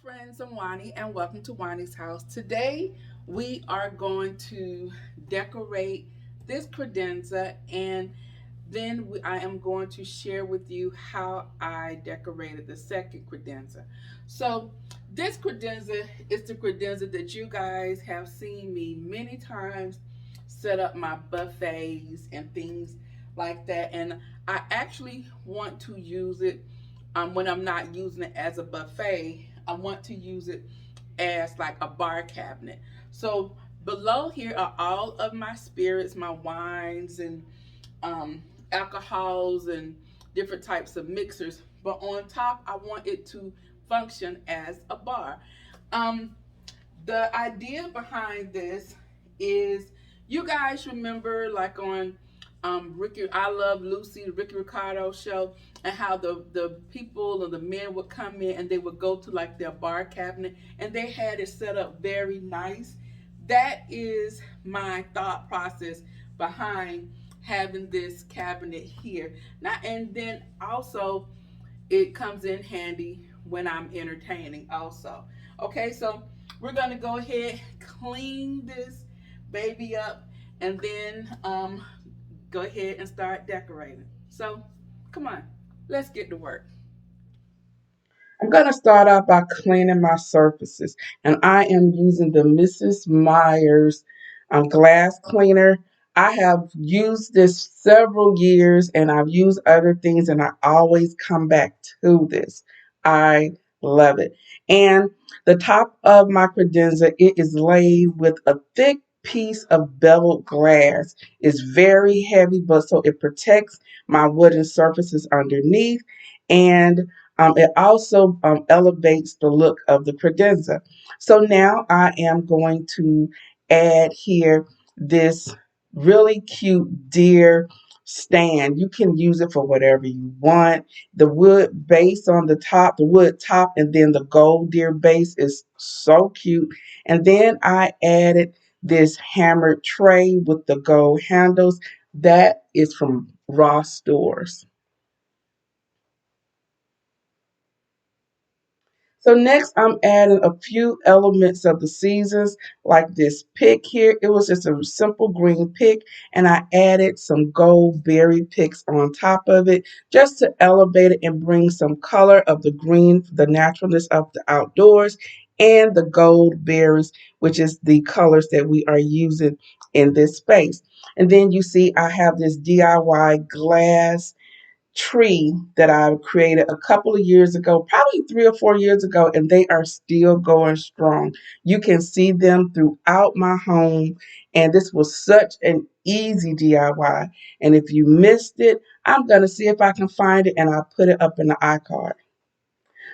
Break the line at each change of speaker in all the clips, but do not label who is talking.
Friends, I'm Wani and welcome to Wani's house. Today we are going to decorate this credenza and then I am going to share with you how I decorated the second credenza. So this credenza is the credenza that you guys have seen me many times set up my buffets and things like that, and I actually want to use it when I'm not using it as a buffet. I want to use it as like a bar cabinet. So below here are all of my spirits, my wines and um, alcohols and different types of mixers. But on top, I want it to function as a bar. Um, the idea behind this is, you guys remember like on Ricky, I Love Lucy, the Ricky Ricardo show, and how the people or the men would come in and they would go to like their bar cabinet and they had it set up very nice. That is my thought process behind having this cabinet here. Now and then also it comes in handy when I'm entertaining also. Okay, so we're gonna go ahead, clean this baby up, and then go ahead and start decorating. So come on, let's get to work. I'm going to start out by cleaning my surfaces, and I am using the Mrs. Myers glass cleaner. I have used this several years and I've used other things, and I always come back to this. I love it. And the top of my credenza, it is laid with a thick piece of beveled glass. It's very heavy, but so it protects my wooden surfaces underneath, and it also elevates the look of the credenza. So now I am going to add here this really cute deer stand. You can use it for whatever you want. The wood base on the top, the wood top, and then the gold deer base is so cute. And then I added this hammered tray with the gold handles. That is from Ross Stores. So next I'm adding a few elements of the seasons, like this pick here. It was just a simple green pick, and I added some gold berry picks on top of it just to elevate it and bring some color of the green, the naturalness of the outdoors, and the gold berries, which is the colors that we are using in this space. And then you see I have this DIY glass tree that I created a couple of years ago, probably 3 or 4 years ago, and they are still going strong. You can see them throughout my home, and this was such an easy DIY. And if you missed it, I'm going to see if I can find it and I'll put it up in the iCard.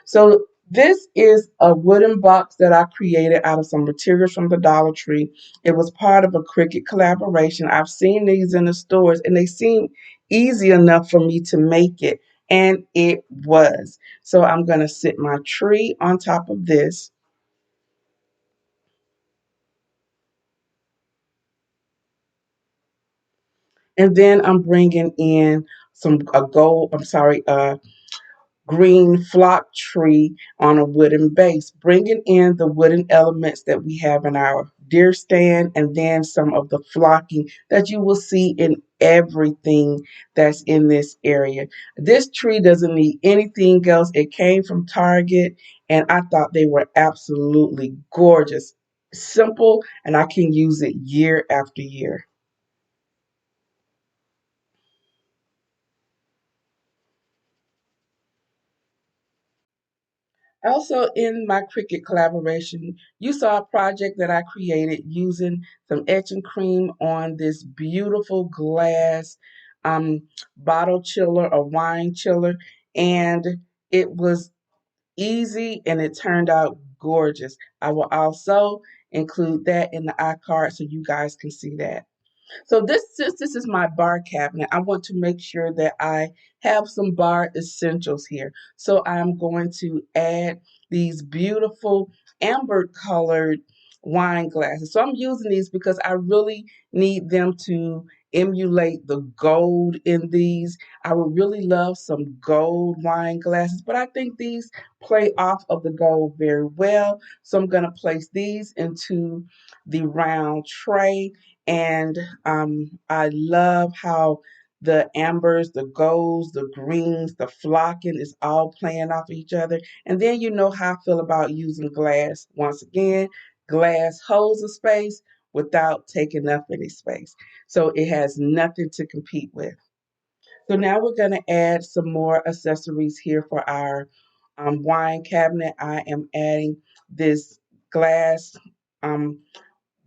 So this is a wooden box that I created out of some materials from the Dollar Tree. It was part of a Cricut collaboration. I've seen these in the stores and they seem easy enough for me to make it. And it was. So I'm going to sit my tree on top of this. And then I'm bringing in some a gold, I'm sorry, green flock tree on a wooden base, bringing in the wooden elements that we have in our deer stand, and then some of the flocking that you will see in everything that's in this area. This tree doesn't need anything else. It came from Target, and I thought they were absolutely gorgeous. Simple, and I can use it year after year. Also, in my Cricut collaboration, you saw a project that I created using some etching cream on this beautiful glass bottle chiller or wine chiller, and it was easy and it turned out gorgeous. I will also include that in the iCard so you guys can see that. So since this is my bar cabinet, I want to make sure that I have some bar essentials here. So I'm going to add these beautiful amber colored wine glasses. So I'm using these because I really need them to emulate the gold in these. I would really love some gold wine glasses, but I think these play off of the gold very well. So I'm going to place these into the round tray. And I love how the ambers, the golds, the greens, the flocking is all playing off each other. And then you know how I feel about using glass. Once again, glass holds a space without taking up any space. So it has nothing to compete with. So now we're going to add some more accessories here for our wine cabinet. I am adding this glass um,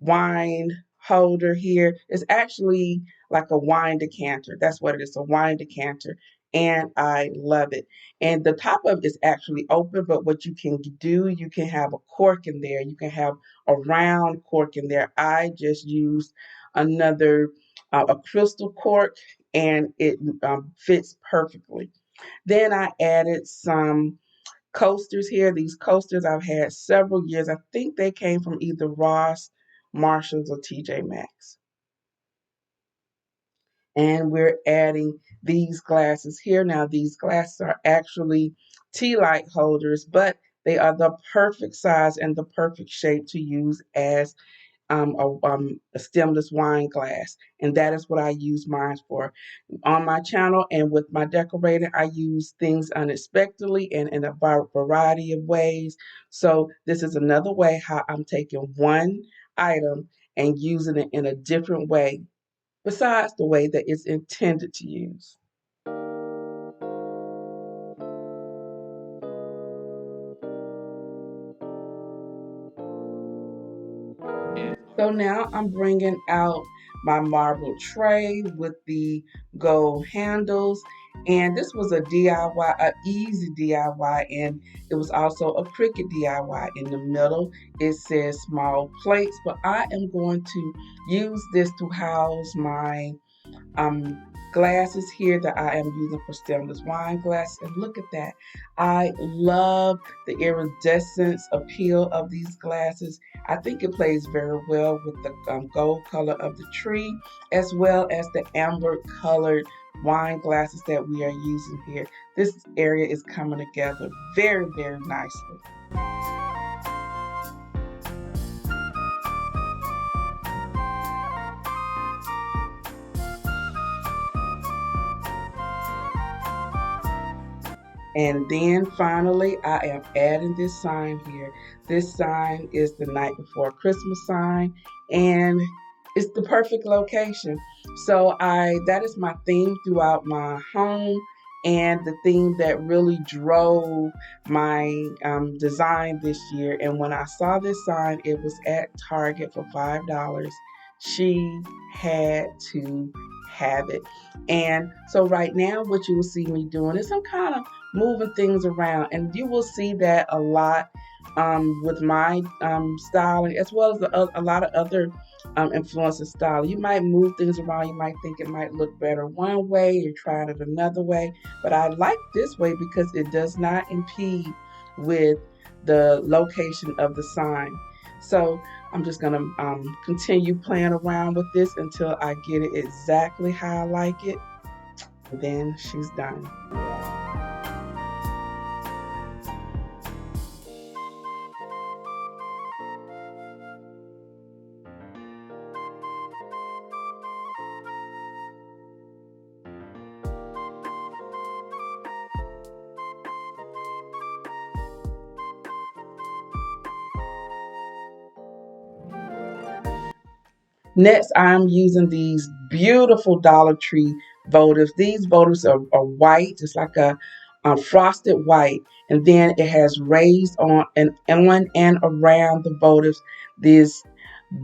wine holder here. It's actually like a wine decanter. That's what it is, a wine decanter. And I love it. And the top of it is actually open, but what you can do, you can have a cork in there. You can have a round cork in there. I just used another, a crystal cork, and it fits perfectly. Then I added some coasters here. These coasters I've had several years. I think they came from either Ross, Marshalls, or TJ Maxx. And we're adding these glasses here. Now these glasses are actually tea light holders, but they are the perfect size and the perfect shape to use as a stemless wine glass, and that is what I use mine for. On my channel and with my decorating, I use things unexpectedly and in a variety of ways. So this is another way how I'm taking one item and using it in a different way, besides the way that it's intended to use. So now I'm bringing out my marble tray with the gold handles. And this was a DIY, a easy DIY, and it was also a Cricut DIY. In the middle, it says small plates, but I am going to use this to house my um, glasses here that I am using for stemless wine glasses. And look at that. I love the iridescence appeal of these glasses. I think it plays very well with the gold color of the tree, as well as the amber colored wine glasses that we are using here. This area is coming together very, very nicely. And then finally, I am adding this sign here. This sign is the night before Christmas sign, and it's the perfect location. So that is my theme throughout my home, and the theme that really drove my design this year. And when I saw this sign, it was at Target for $5. She had to have it. And so right now, what you will see me doing is some kind of moving things around, and you will see that a lot with my styling, as well as a lot of other influencer style. You might move things around, you might think it might look better one way, you're trying it another way, but I like this way because it does not impede with the location of the sign. So I'm just going to continue playing around with this until I get it exactly how I like it, and then she's done. Next, I'm using these beautiful Dollar Tree votives. These votives are white, it's like a frosted white, and then it has raised on and around the votives this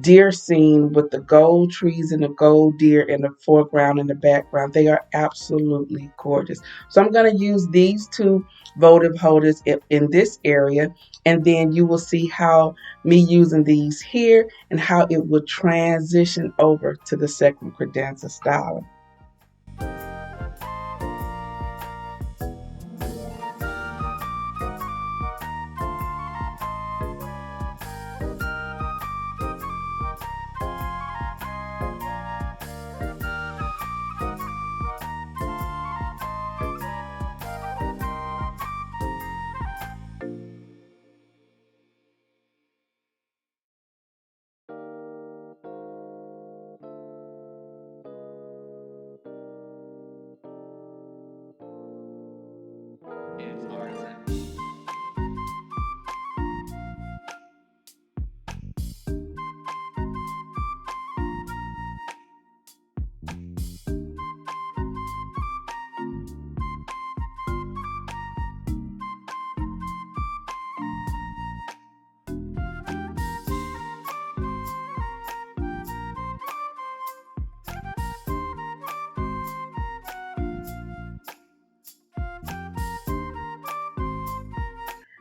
deer scene with the gold trees and the gold deer in the foreground and the background. They are absolutely gorgeous. So I'm going to use these two votive holders in this area, and then you will see how me using these here and how it will transition over to the second credenza styling.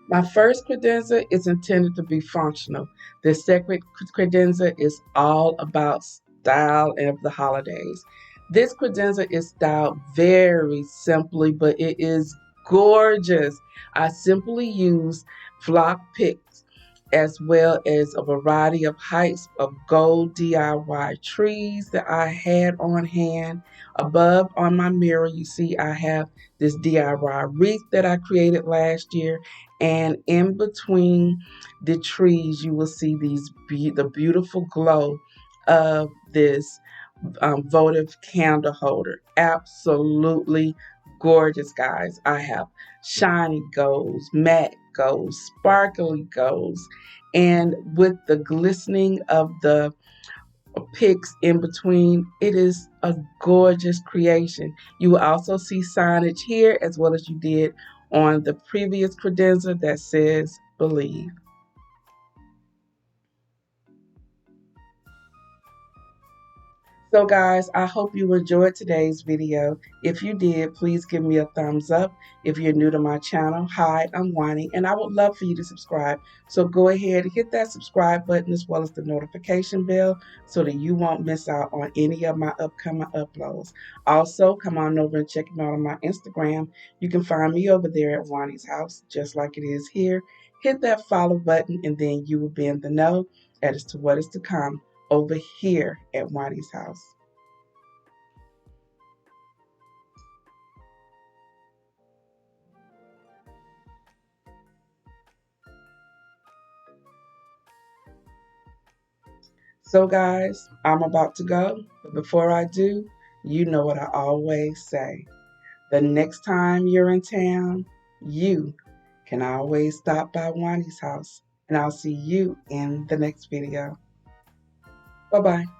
My first credenza is intended to be functional. The second credenza is all about style of the holidays. This credenza is styled very simply, but it is gorgeous. I simply use flock picks as well as a variety of heights of gold DIY trees that I had on hand. Above on my mirror, you see I have this DIY wreath that I created last year, and in between the trees, you will see the beautiful glow of this votive candle holder. Absolutely gorgeous, guys. I have shiny golds, matte golds, sparkly golds, and with the glistening of the picks in between, it is a gorgeous creation. You will also see signage here as well as you did on the previous credenza that says believe. So guys, I hope you enjoyed today's video. If you did, please give me a thumbs up. If you're new to my channel, hi, I'm Wani, and I would love for you to subscribe. So go ahead and hit that subscribe button as well as the notification bell so that you won't miss out on any of my upcoming uploads. Also, come on over and check me out on my Instagram. You can find me over there at Wani's house, just like it is here. Hit that follow button and then you will be in the know as to what is to come over here at Wadi's house. So guys, I'm about to go, but before I do, you know what I always say. The next time you're in town, you can always stop by Wadi's house, and I'll see you in the next video. Bye-bye.